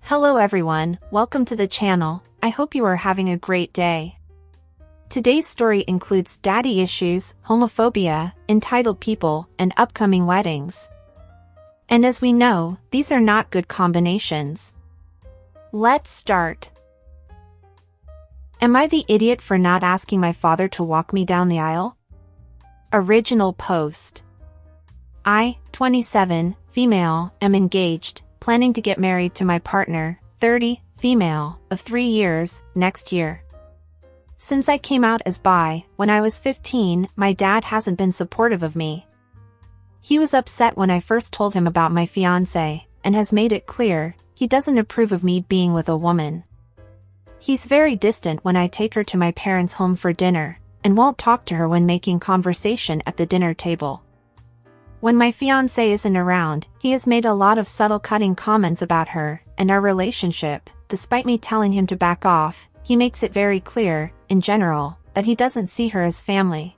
Hello everyone, welcome to the channel. I hope you are having a great day. Today's story includes daddy issues, homophobia, entitled people, and upcoming weddings. And as we know, these are not good combinations. Let's start. Am I the idiot for not asking my father to walk me down the aisle? Original post. I, 27, female, am engaged, planning to get married to my partner, 30, female, of 3 years, next year. Since I came out as bi, when I was 15, my dad hasn't been supportive of me. He was upset when I first told him about my fiancé, and has made it clear, he doesn't approve of me being with a woman. He's very distant when I take her to my parents' home for dinner, and won't talk to her when making conversation at the dinner table. When my fiancé isn't around, he has made a lot of subtle cutting comments about her and our relationship. Despite me telling him to back off, he makes it very clear, in general, that he doesn't see her as family.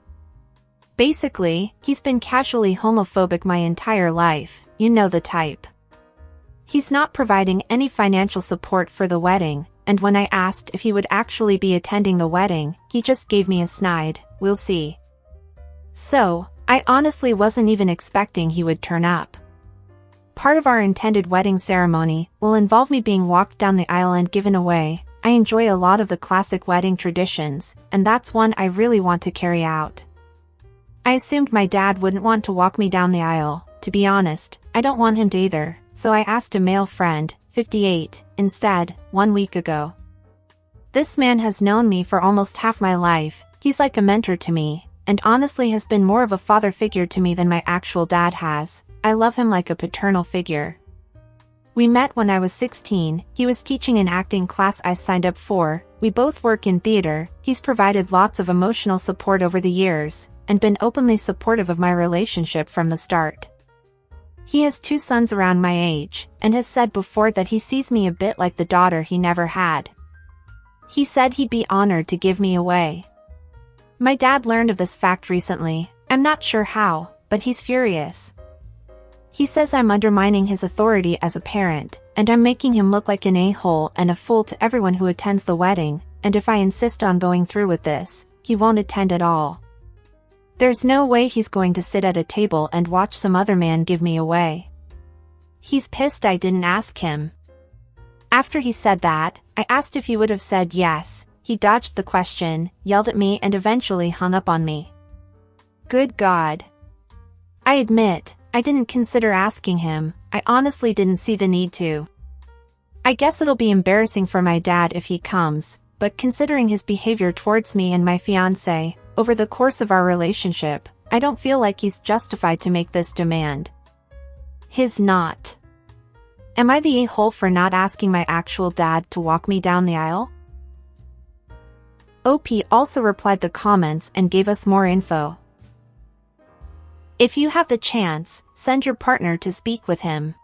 Basically, he's been casually homophobic my entire life, you know the type. He's not providing any financial support for the wedding, and when I asked if he would actually be attending the wedding, he just gave me a snide, "We'll see." So, I honestly wasn't even expecting he would turn up. Part of our intended wedding ceremony will involve me being walked down the aisle and given away. I enjoy a lot of the classic wedding traditions, and that's one I really want to carry out. I assumed my dad wouldn't want to walk me down the aisle. To be honest, I don't want him to either, so I asked a male friend, 58, instead, 1 week ago. This man has known me for almost half my life. He's like a mentor to me, and honestly has been more of a father figure to me than my actual dad has. I love him like a paternal figure. We met when I was 16, he was teaching an acting class I signed up for, we both work in theater. He's provided lots of emotional support over the years, and been openly supportive of my relationship from the start. He has 2 sons around my age, and has said before that he sees me a bit like the daughter he never had. He said he'd be honored to give me away. My dad learned of this fact recently, I'm not sure how, but he's furious. He says I'm undermining his authority as a parent, and I'm making him look like an a-hole and a fool to everyone who attends the wedding, and if I insist on going through with this, he won't attend at all. There's no way he's going to sit at a table and watch some other man give me away. He's pissed I didn't ask him. After he said that, I asked if he would have said yes. He dodged the question, yelled at me and eventually hung up on me. Good God. I admit, I didn't consider asking him. I honestly didn't see the need to. I guess it'll be embarrassing for my dad if he comes, but considering his behavior towards me and my fiancé, over the course of our relationship, I don't feel like he's justified to make this demand. He's not. Am I the a-hole for not asking my actual dad to walk me down the aisle? OP also replied the comments and gave us more info. If you have the chance, send your partner to speak with him.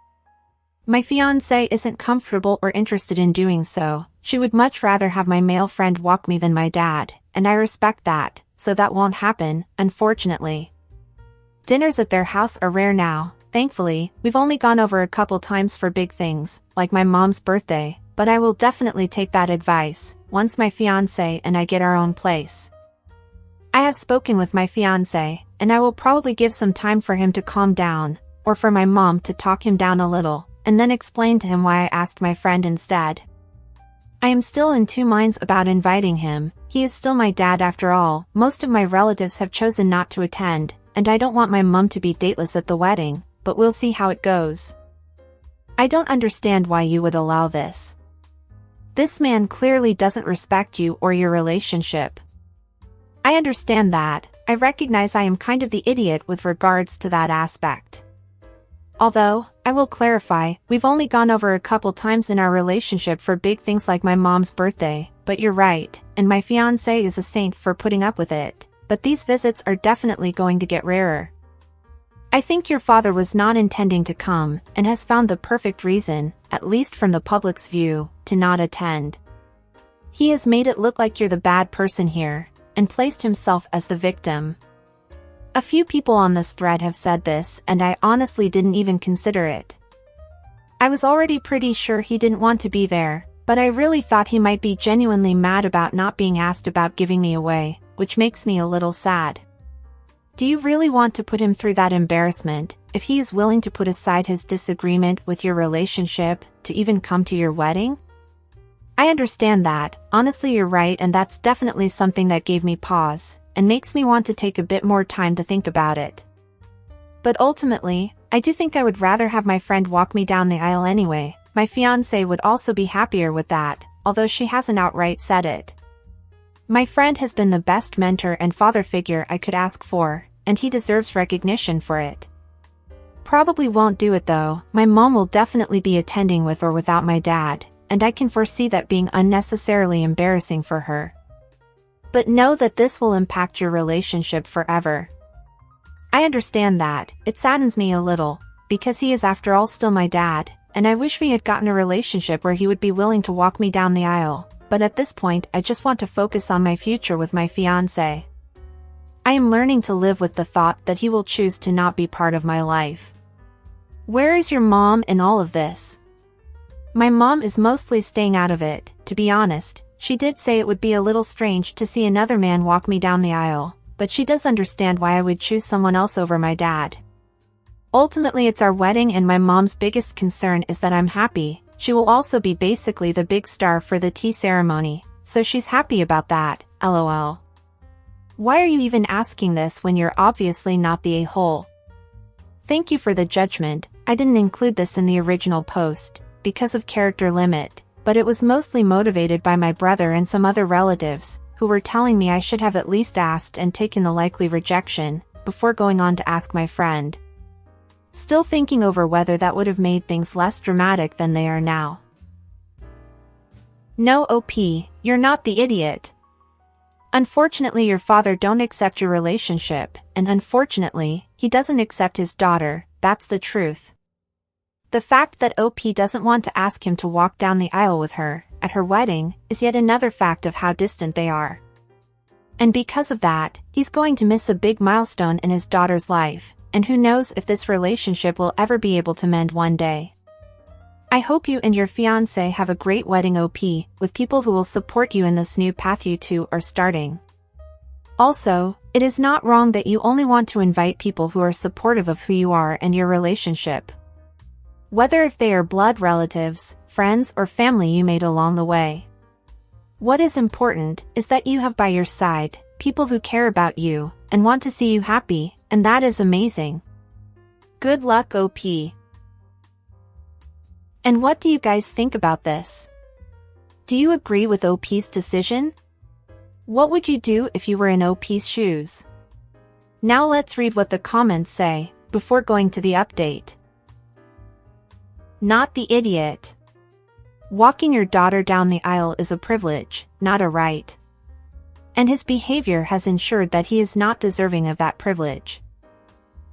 My fiancé isn't comfortable or interested in doing so. She would much rather have my male friend walk me than my dad, and I respect that, so that won't happen, unfortunately. Dinners at their house are rare now. Thankfully, we've only gone over a couple times for big things, like my mom's birthday, but I will definitely take that advice, once my fiancé and I get our own place. I have spoken with my fiancé, and I will probably give some time for him to calm down, or for my mom to talk him down a little, and then explain to him why I asked my friend instead. I am still in 2 minds about inviting him. He is still my dad after all. Most of my relatives have chosen not to attend, and I don't want my mom to be dateless at the wedding, but we'll see how it goes. I don't understand why you would allow this. This man clearly doesn't respect you or your relationship. I understand that. I recognize I am kind of the idiot with regards to that aspect. Although, I will clarify, we've only gone over a couple times in our relationship for big things like my mom's birthday, but you're right, and my fiancé is a saint for putting up with it, but these visits are definitely going to get rarer. I think your father was not intending to come, and has found the perfect reason, at least from the public's view, to not attend. He has made it look like you're the bad person here, and placed himself as the victim. A few people on this thread have said this, and I honestly didn't even consider it. I was already pretty sure he didn't want to be there, but I really thought he might be genuinely mad about not being asked about giving me away, which makes me a little sad. Do you really want to put him through that embarrassment, if he is willing to put aside his disagreement with your relationship, to even come to your wedding? I understand that, honestly you're right, and that's definitely something that gave me pause, and makes me want to take a bit more time to think about it. But ultimately, I do think I would rather have my friend walk me down the aisle anyway. My fiancé would also be happier with that, although she hasn't outright said it. My friend has been the best mentor and father figure I could ask for, and he deserves recognition for it. Probably won't do it though. My mom will definitely be attending with or without my dad, and I can foresee that being unnecessarily embarrassing for her. But know that this will impact your relationship forever. I understand that. It saddens me a little, because he is after all still my dad, and I wish we had gotten a relationship where he would be willing to walk me down the aisle, but at this point I just want to focus on my future with my fiancé. I am learning to live with the thought that he will choose to not be part of my life. Where is your mom in all of this? My mom is mostly staying out of it, to be honest. She did say it would be a little strange to see another man walk me down the aisle, but she does understand why I would choose someone else over my dad. Ultimately it's our wedding, and my mom's biggest concern is that I'm happy. She will also be basically the big star for the tea ceremony, so she's happy about that, lol. Why are you even asking this when you're obviously not the a-hole? Thank you for the judgment. I didn't include this in the original post, because of character limit, but it was mostly motivated by my brother and some other relatives, who were telling me I should have at least asked and taken the likely rejection, before going on to ask my friend. Still thinking over whether that would have made things less dramatic than they are now. No, OP, you're not the idiot. Unfortunately your father don't accept your relationship, and unfortunately, he doesn't accept his daughter, that's the truth. The fact that OP doesn't want to ask him to walk down the aisle with her, at her wedding, is yet another fact of how distant they are. And because of that, he's going to miss a big milestone in his daughter's life, and who knows if this relationship will ever be able to mend one day. I hope you and your fiancé have a great wedding, OP, with people who will support you in this new path you two are starting. Also, it is not wrong that you only want to invite people who are supportive of who you are and your relationship. Whether if they are blood relatives, friends, or family you made along the way. What is important is that you have by your side people who care about you and want to see you happy, and that is amazing. Good luck, OP. And what do you guys think about this? Do you agree with OP's decision? What would you do if you were in OP's shoes? Now let's read what the comments say, before going to the update. Not the idiot. Walking your daughter down the aisle is a privilege, not a right. And his behavior has ensured that he is not deserving of that privilege.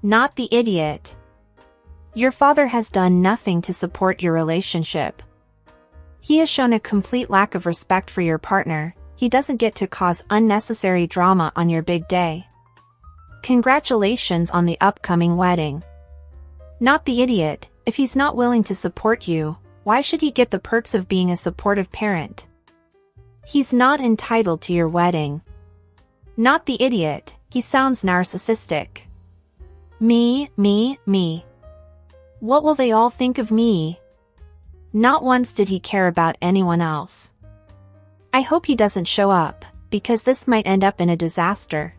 Not the idiot. Your father has done nothing to support your relationship. He has shown a complete lack of respect for your partner. He doesn't get to cause unnecessary drama on your big day. Congratulations on the upcoming wedding. Not the idiot. If he's not willing to support you, why should he get the perks of being a supportive parent? He's not entitled to your wedding. Not the idiot. He sounds narcissistic. Me. What will they all think of me? Not once did he care about anyone else. I hope he doesn't show up, because this might end up in a disaster.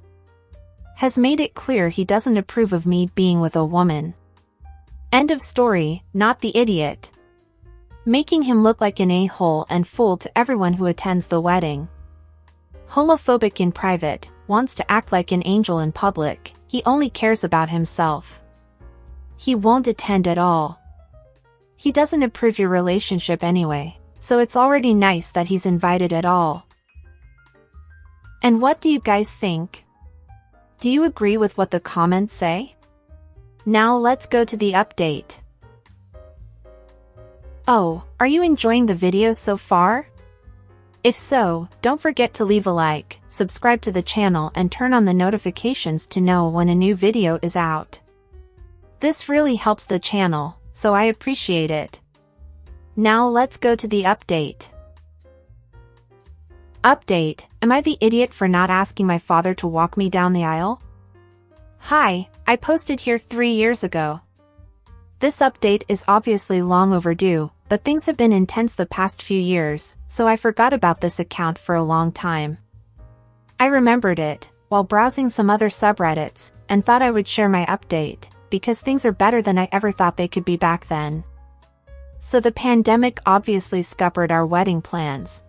Has made it clear he doesn't approve of me being with a woman. End of story. Not the idiot. Making him look like an a-hole and fool to everyone who attends the wedding. Homophobic in private, wants to act like an angel in public. He only cares about himself. He won't attend at all. He doesn't approve your relationship anyway, so it's already nice that he's invited at all. And what do you guys think? Do you agree with what the comments say? Now let's go to the update. Oh, are you enjoying the videos so far? If so, don't forget to leave a like, subscribe to the channel and turn on the notifications to know when a new video is out. This really helps the channel, so I appreciate it. Now let's go to the update. Update: am I the idiot for not asking my father to walk me down the aisle? Hi, I posted here 3 years ago. This update is obviously long overdue, but things have been intense the past few years, so I forgot about this account for a long time. I remembered it while browsing some other subreddits, and thought I would share my update, because things are better than I ever thought they could be back then. So the pandemic obviously scuppered our wedding plans.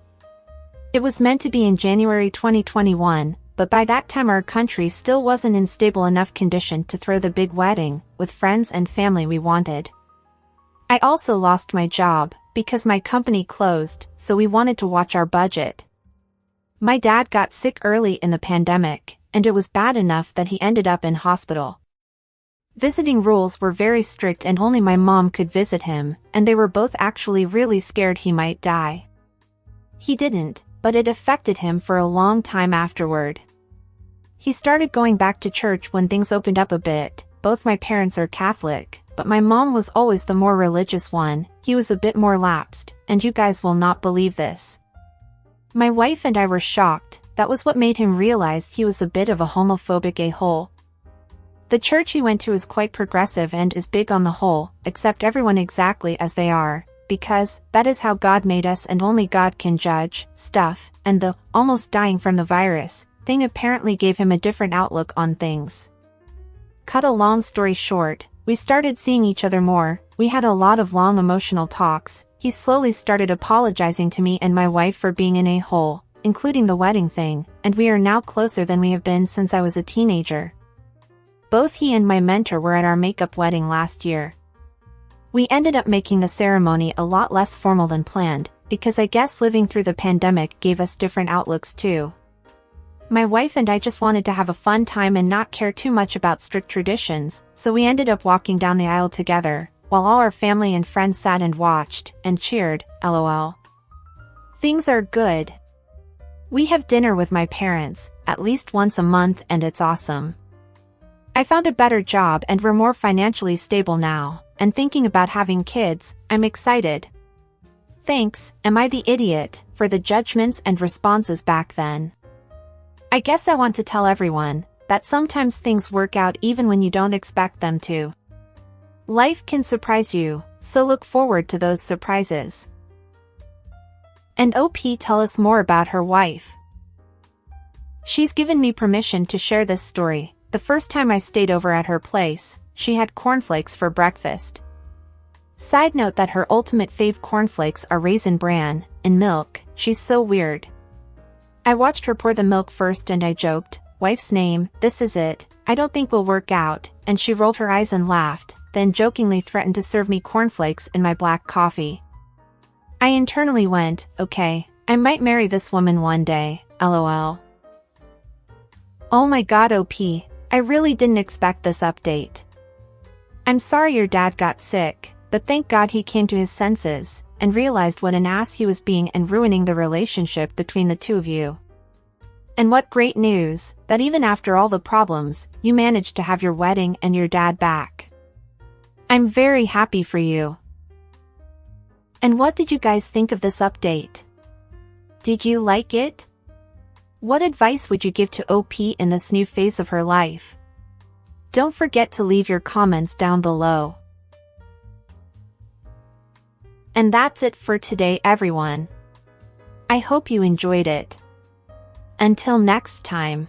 It was meant to be in January 2021, but by that time our country still wasn't in stable enough condition to throw the big wedding with friends and family we wanted. I also lost my job because my company closed, so we wanted to watch our budget. My dad got sick early in the pandemic, and it was bad enough that he ended up in hospital. Visiting rules were very strict and only my mom could visit him, and they were both actually really scared he might die. He didn't, but it affected him for a long time afterward. He started going back to church when things opened up a bit. Both my parents are Catholic, but my mom was always the more religious one. He was a bit more lapsed, and you guys will not believe this. My wife and I were shocked. That was what made him realize he was a bit of a homophobic a-hole. The church he went to is quite progressive and is big on the whole, accept everyone exactly as they are, because that is how God made us and only God can judge stuff, and the almost dying from the virus thing apparently gave him a different outlook on things. Cut a long story short, we started seeing each other more. We had a lot of long emotional talks. He slowly started apologizing to me and my wife for being an a-hole, including the wedding thing, and we are now closer than we have been since I was a teenager. Both he and my mentor were at our makeup wedding last year. We ended up making the ceremony a lot less formal than planned, because I guess living through the pandemic gave us different outlooks too. My wife and I just wanted to have a fun time and not care too much about strict traditions, so we ended up walking down the aisle together, while all our family and friends sat and watched, and cheered, lol. Things are good. We have dinner with my parents, at least once a month, and it's awesome. I found a better job and we're more financially stable now, and thinking about having kids, I'm excited. Thanks, am I the idiot, for the judgments and responses back then. I guess I want to tell everyone that sometimes things work out even when you don't expect them to. Life can surprise you, so look forward to those surprises. And OP, tell us more about her wife. She's given me permission to share this story. The first time I stayed over at her place, she had cornflakes for breakfast. Side note that her ultimate fave cornflakes are Raisin Bran, and milk. She's so weird. I watched her pour the milk first and I joked, "Wife's name, this is it, I don't think will work out," and she rolled her eyes and laughed, then jokingly threatened to serve me cornflakes in my black coffee. I internally went, okay, I might marry this woman one day, lol. Oh my god, OP, I really didn't expect this update. I'm sorry your dad got sick, but thank God he came to his senses and realized what an ass he was being and ruining the relationship between the two of you. And what great news, that even after all the problems, you managed to have your wedding and your dad back. I'm very happy for you. And what did you guys think of this update? Did you like it? What advice would you give to OP in this new phase of her life? Don't forget to leave your comments down below. And that's it for today, everyone. I hope you enjoyed it. Until next time.